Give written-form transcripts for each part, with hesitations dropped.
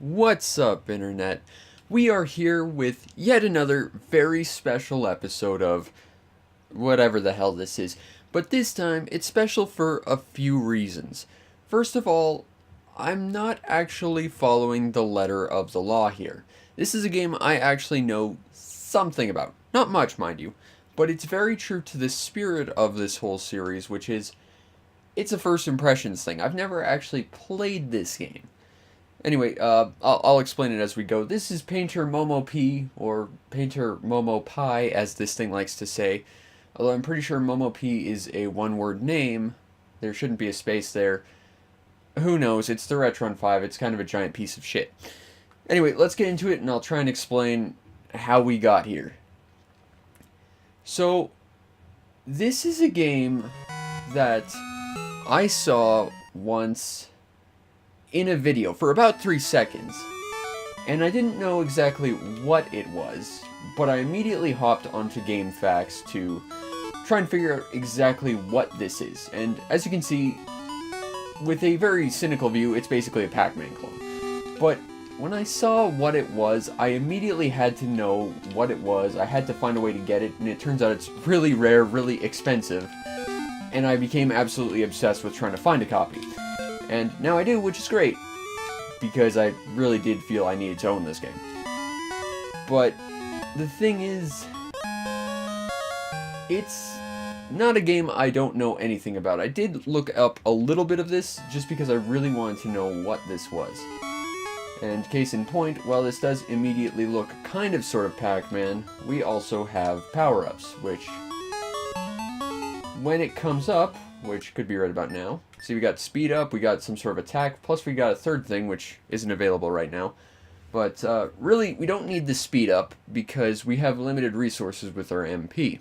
What's up, Internet? We are here with yet another very special episode of whatever the hell this is. But this time, it's special for a few reasons. First of all, I'm not actually following the letter of the law here. This is a game I actually know something about. Not much, mind you. But it's very true to the spirit of this whole series, which is, it's a first impressions thing. I've never actually played this game. Anyway, I'll explain it as we go. This is Painter Momopie, or Painter Momopie, as this thing likes to say. Although I'm pretty sure Momopie is a one-word name. There shouldn't be a space there. Who knows? It's the Retron 5. It's kind of a giant piece of shit. Anyway, let's get into it, and I'll try and explain how we got here. So, this is a game that I saw once in a video for about 3 seconds, and I didn't know exactly what it was, but I immediately hopped onto GameFAQs to try and figure out exactly what this is. And as you can see, with a very cynical view, it's basically a Pac-Man clone. But when I saw what it was, I immediately had to know what it was. I had to find a way to get it, and it turns out it's really rare, really expensive, and I became absolutely obsessed with trying to find a copy. And now I do, which is great, because I really did feel I needed to own this game. But the thing is, it's not a game I don't know anything about. I did look up a little bit of this, just because I really wanted to know what this was. And case in point, while this does immediately look kind of sort of Pac-Man, we also have power-ups, which, when it comes up, which could be right about now. See, we got speed up, we got some sort of attack, plus we got a third thing, which isn't available right now. But really, we don't need the speed up, because we have limited resources with our MP.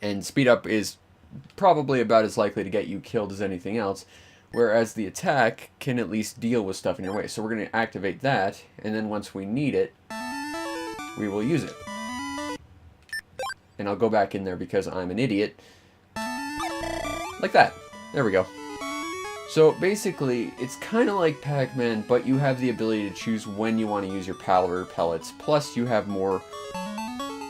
And speed up is probably about as likely to get you killed as anything else, whereas the attack can at least deal with stuff in your way. So we're going to activate that, and then once we need it, we will use it. And I'll go back in there because I'm an idiot. Like that. There we go. So basically, it's kind of like Pac-Man, but you have the ability to choose when you want to use your powder pellets, plus you have more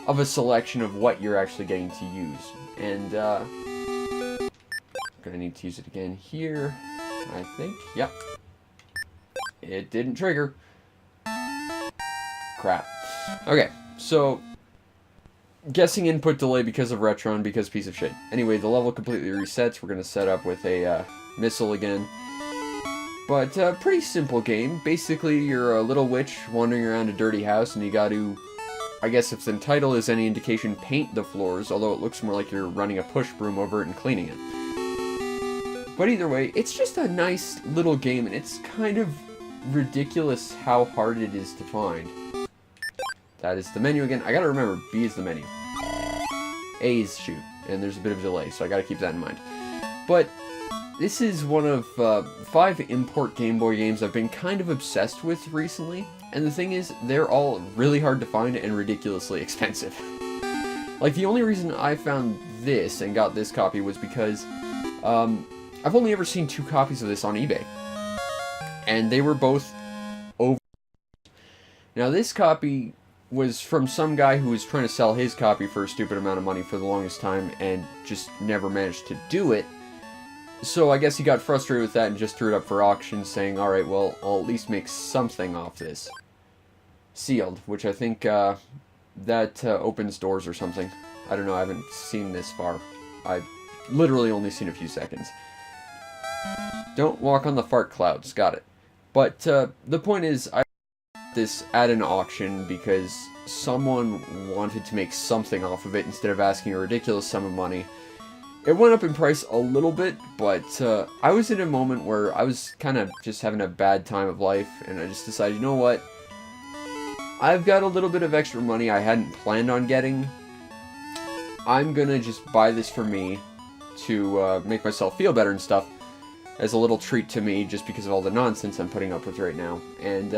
of a selection of what you're actually getting to use. And, I'm gonna need to use it again here, I think. Yep. It didn't trigger. Crap. Okay, so guessing input delay because of Retron, because piece of shit. Anyway, the level completely resets. We're going to set up with a missile again. But, pretty simple game. Basically, you're a little witch wandering around a dirty house, and you got to, I guess if the title is any indication, paint the floors, although it looks more like you're running a push broom over it and cleaning it. But either way, it's just a nice little game, and it's kind of ridiculous how hard it is to find. That is the menu again. I gotta remember, B is the menu. A is shoot, and there's a bit of a delay, so I gotta keep that in mind. But this is one of 5 import Game Boy games I've been kind of obsessed with recently, and the thing is, they're all really hard to find and ridiculously expensive. Like, the only reason I found this and got this copy was because I've only ever seen 2 copies of this on eBay, and they were both over. Now, this copy was from some guy who was trying to sell his copy for a stupid amount of money for the longest time and just never managed to do it. So I guess he got frustrated with that and just threw it up for auction, saying, alright, well, I'll at least make something off this. Sealed, which I think that opens doors or something. I don't know, I haven't seen this far. I've literally only seen a few seconds. Don't walk on the fart clouds, got it. But the point is, I this at an auction because someone wanted to make something off of it instead of asking a ridiculous sum of money. It went up in price a little bit, but I was in a moment where I was kind of just having a bad time of life, and I just decided, you know what? I've got a little bit of extra money I hadn't planned on getting. I'm gonna just buy this for me to make myself feel better and stuff as a little treat to me just because of all the nonsense I'm putting up with right now. And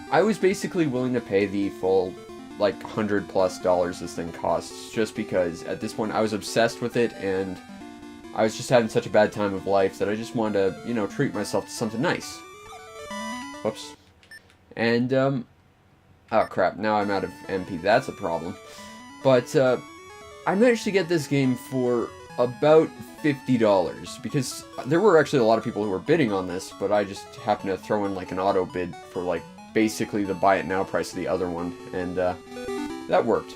I was basically willing to pay the full, like, $100+ this thing costs, just because at this point I was obsessed with it, and I was just having such a bad time of life that I just wanted to, you know, treat myself to something nice. Whoops. And, oh crap, now I'm out of MP. That's a problem. But, I managed to get this game for about $50, because there were actually a lot of people who were bidding on this, but I just happened to throw in, like, an auto bid for, like, basically the buy it now price of the other one, and, that worked.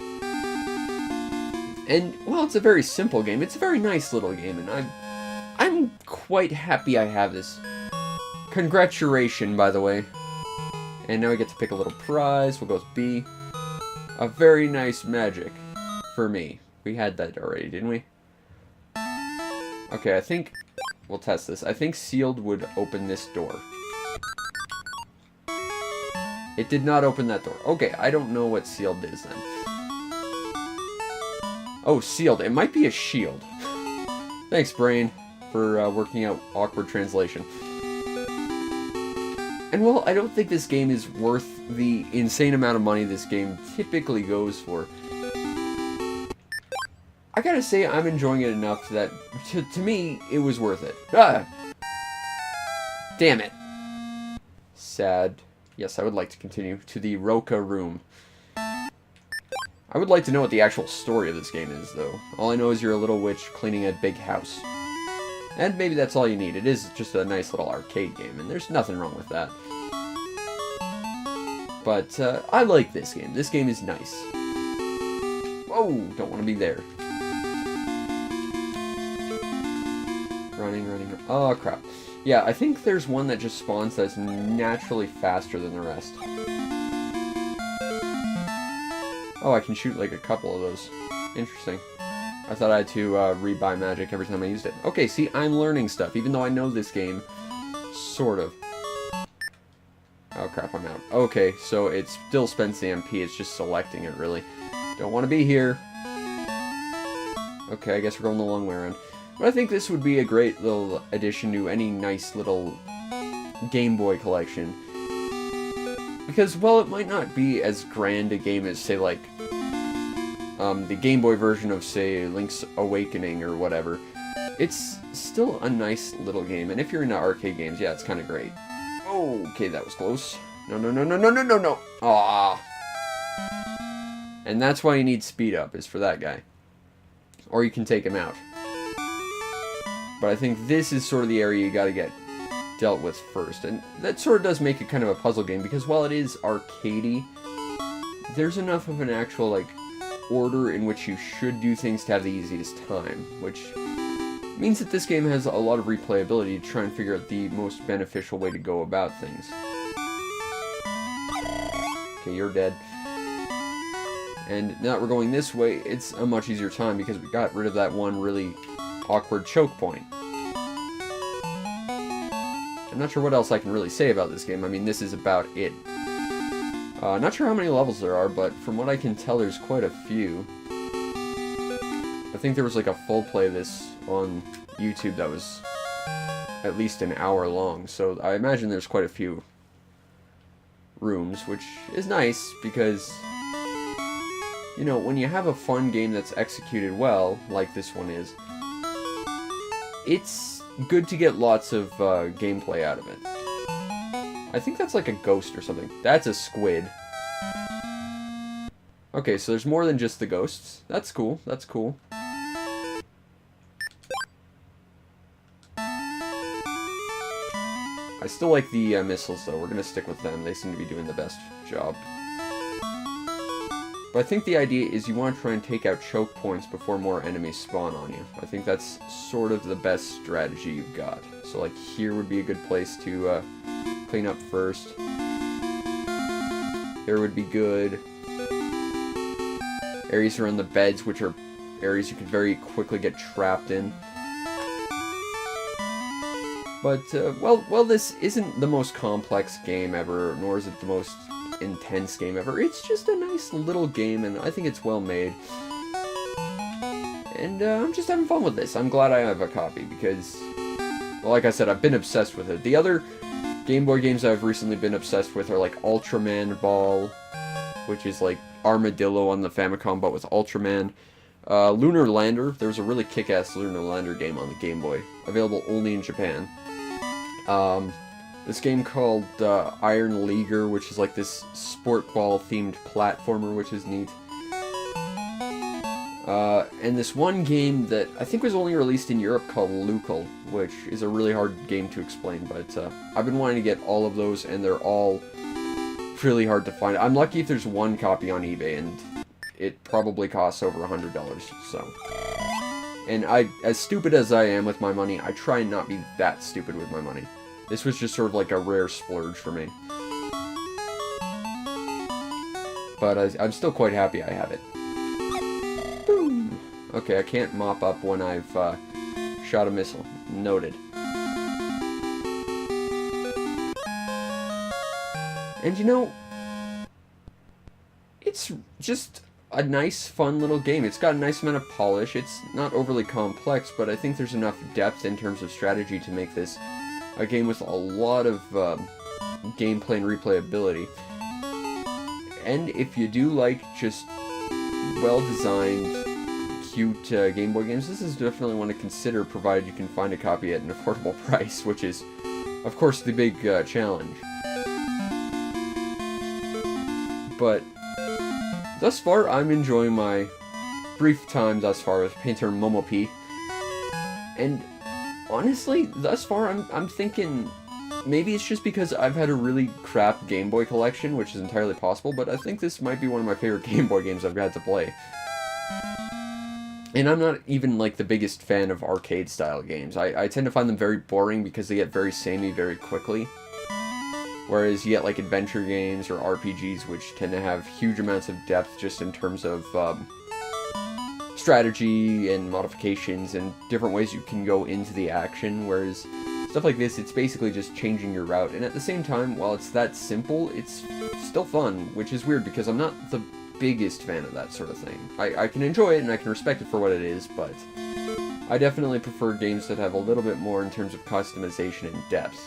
And, well, it's a very simple game. It's a very nice little game, and I'm quite happy I have this. Congratulations, by the way. And now we get to pick a little prize. We'll go with B. A very nice magic for me. We had that already, didn't we? Okay, I think we'll test this. I think sealed would open this door. It did not open that door. Okay, I don't know what sealed is then. Oh, sealed. It might be a shield. Thanks, brain, for working out awkward translation. And, well, I don't think this game is worth the insane amount of money this game typically goes for. I gotta say, I'm enjoying it enough that, to me, it was worth it. Ah! Damn it. Sad. Yes, I would like to continue to the Roca room. I would like to know what the actual story of this game is, though. All I know is you're a little witch cleaning a big house. And maybe that's all you need. It is just a nice little arcade game, and there's nothing wrong with that. But, I like this game. This game is nice. Whoa! Don't want to be there. Running. Oh, crap. Yeah, I think there's one that just spawns that's naturally faster than the rest. Oh, I can shoot like a couple of those. Interesting. I thought I had to rebuy magic every time I used it. Okay, see, I'm learning stuff, even though I know this game. Sort of. Oh crap, I'm out. Okay, so it still spends the MP, it's just selecting it, really. Don't want to be here. Okay, I guess we're going the long way around. But I think this would be a great little addition to any nice little Game Boy collection. Because, well, it might not be as grand a game as, say, like, the Game Boy version of, say, Link's Awakening or whatever. It's still a nice little game, and if you're into arcade games, yeah, it's kind of great. Oh, okay, that was close. No. Ah. And that's why you need speed up, is for that guy. Or you can take him out. But I think this is sort of the area you gotta get dealt with first. And that sort of does make it kind of a puzzle game, because while it is arcadey, there's enough of an actual, like, order in which you should do things to have the easiest time, which means that this game has a lot of replayability to try and figure out the most beneficial way to go about things. Okay, you're dead. And now that we're going this way, it's a much easier time because we got rid of that one really awkward choke point. I'm not sure what else I can really say about this game. I mean, this is about it. Not sure how many levels there are, but from what I can tell, there's quite a few. I think there was like a full play of this on YouTube that was at least an hour long, so I imagine there's quite a few rooms, which is nice because, you know, when you have a fun game that's executed well, like this one is, it's good to get lots of gameplay out of it. I think that's like a ghost or something. That's a squid. Okay, so there's more than just the ghosts. That's cool, that's cool. I still like the missiles, though. We're gonna stick with them. They seem to be doing the best job. But I think the idea is you want to try and take out choke points before more enemies spawn on you. I think that's sort of the best strategy you've got. So, like, here would be a good place to clean up first. Here would be good. Areas around the beds, which are areas you could very quickly get trapped in. But, well, this isn't the most complex game ever, nor is it the most intense game ever. It's just a nice little game, and I think it's well made. And, I'm just having fun with this. I'm glad I have a copy, because, well, like I said, I've been obsessed with it. The other Game Boy games I've recently been obsessed with are, like, Ultraman Ball, which is, like, Armadillo on the Famicom, but with Ultraman. Lunar Lander. There's a really kick-ass Lunar Lander game on the Game Boy, available only in Japan. this game called Iron Leaguer, which is like this sport ball themed platformer, which is neat. And this one game that I think was only released in Europe called Lucal, which is a really hard game to explain, but I've been wanting to get all of those, and they're all really hard to find. I'm lucky if there's one copy on eBay, and it probably costs over $100, so. And as stupid as I am with my money, I try and not be that stupid with my money. This was just sort of like a rare splurge for me. But I'm still quite happy I have it. Boom! Okay, I can't mop up when I've shot a missile. Noted. And you know, it's just a nice, fun little game. It's got a nice amount of polish. It's not overly complex, but I think there's enough depth in terms of strategy to make this a game with a lot of gameplay and replayability. And if you do like just well-designed, cute Game Boy games, this is definitely one to consider, provided you can find a copy at an affordable price, which is, of course, the big challenge. But thus far, I'm enjoying my brief time thus far with painter Momopie. And honestly, thus far, I'm thinking maybe it's just because I've had a really crap Game Boy collection, which is entirely possible, but I think this might be one of my favorite Game Boy games I've got to play. And I'm not even, like, the biggest fan of arcade-style games. I tend to find them very boring because they get very samey very quickly. Whereas you get, like, adventure games or RPGs, which tend to have huge amounts of depth just in terms of strategy and modifications and different ways you can go into the action, whereas stuff like this, it's basically just changing your route. And at the same time, while it's that simple, it's still fun, which is weird because I'm not the biggest fan of that sort of thing. I can enjoy it and I can respect it for what it is, but I definitely prefer games that have a little bit more in terms of customization and depth.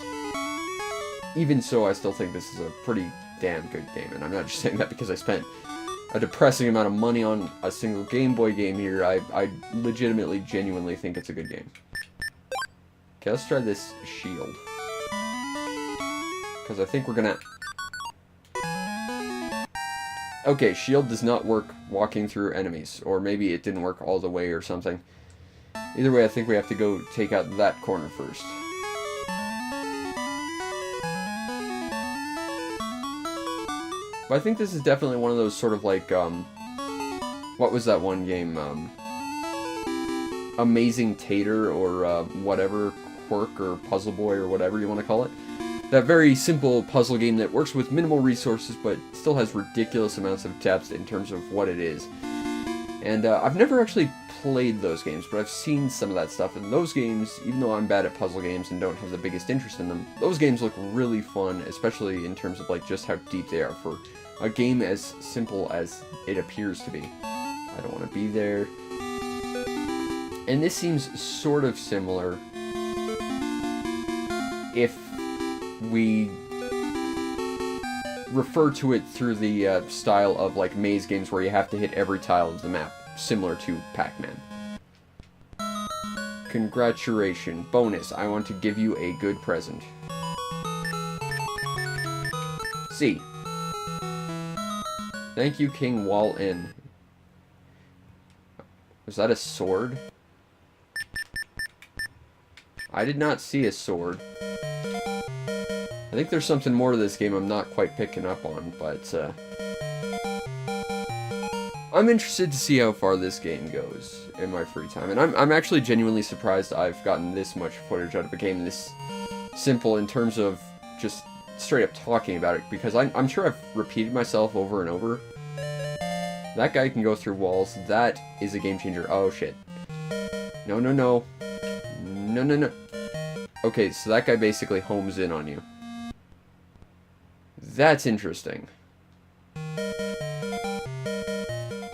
Even so, I still think this is a pretty damn good game, and I'm not just saying that because I spent a depressing amount of money on a single Game Boy game here. I legitimately, genuinely think it's a good game. Okay, let's try this shield. Because I think we're gonna... Okay, shield does not work walking through enemies, or maybe it didn't work all the way or something. Either way, I think we have to go take out that corner first. But I think this is definitely one of those sort of like, what was that one game, Amazing Tater, or whatever, Quirk, or Puzzle Boy, or whatever you want to call it. That very simple puzzle game that works with minimal resources, but still has ridiculous amounts of depth in terms of what it is. And I've never actually played those games, but I've seen some of that stuff, and those games, even though I'm bad at puzzle games and don't have the biggest interest in them, those games look really fun, especially in terms of like just how deep they are for a game as simple as it appears to be. I don't want to be there. And this seems sort of similar if we refer to it through the style of like maze games where you have to hit every tile of the map, similar to Pac-Man. Congratulations. Bonus, I want to give you a good present. C. Thank you, King Wall-In. Was that a sword? I did not see a sword. I think there's something more to this game I'm not quite picking up on, but I'm interested to see how far this game goes in my free time. And I'm actually genuinely surprised I've gotten this much footage out of a game this simple in terms of just straight up talking about it, because I'm sure I've repeated myself over and over. That guy can go through walls. That is a game changer. Oh shit. No, no, no. No, no, no. Okay, so that guy basically homes in on you. That's interesting.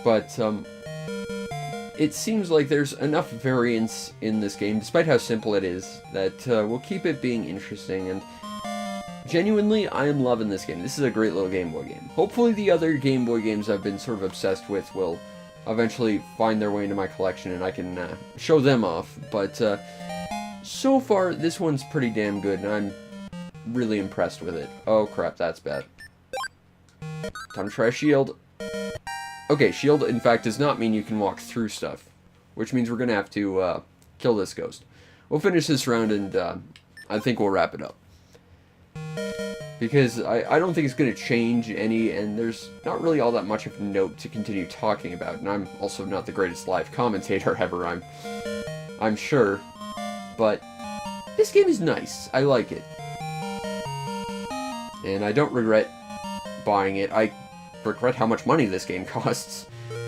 But, it seems like there's enough variance in this game, despite how simple it is, that will keep it being interesting, and genuinely, I am loving this game. This is a great little Game Boy game. Hopefully the other Game Boy games I've been sort of obsessed with will eventually find their way into my collection and I can show them off, but so far this one's pretty damn good, and I'm really impressed with it. Oh crap, that's bad. Time to try a shield. Okay, shield in fact does not mean you can walk through stuff, which means we're gonna have to kill this ghost. We'll finish this round and I think we'll wrap it up. Because I don't think it's going to change any, and there's not really all that much of note to continue talking about. And I'm also not the greatest live commentator ever, I'm sure. But this game is nice. I like it. And I don't regret buying it. I regret how much money this game costs,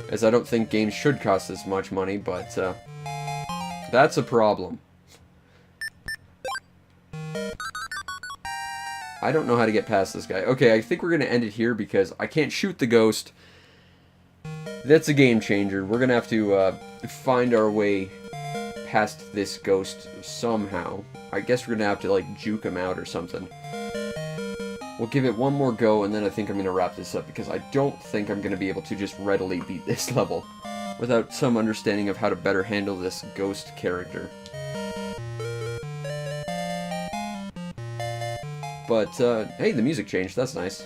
as I don't think games should cost this much money, but that's a problem. I don't know how to get past this guy. Okay, I think we're going to end it here because I can't shoot the ghost. That's a game changer. We're going to have to find our way past this ghost somehow. I guess we're going to have to, like, juke him out or something. We'll give it one more go, and then I think I'm going to wrap this up because I don't think I'm going to be able to just readily beat this level without some understanding of how to better handle this ghost character. But, hey, the music changed. That's nice.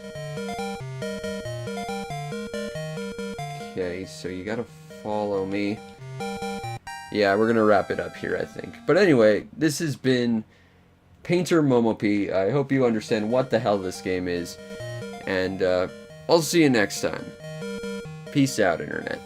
Okay, so you gotta follow me. Yeah, we're gonna wrap it up here, I think. But anyway, this has been Painter Momopie. I hope you understand what the hell this game is. And, I'll see you next time. Peace out, Internet.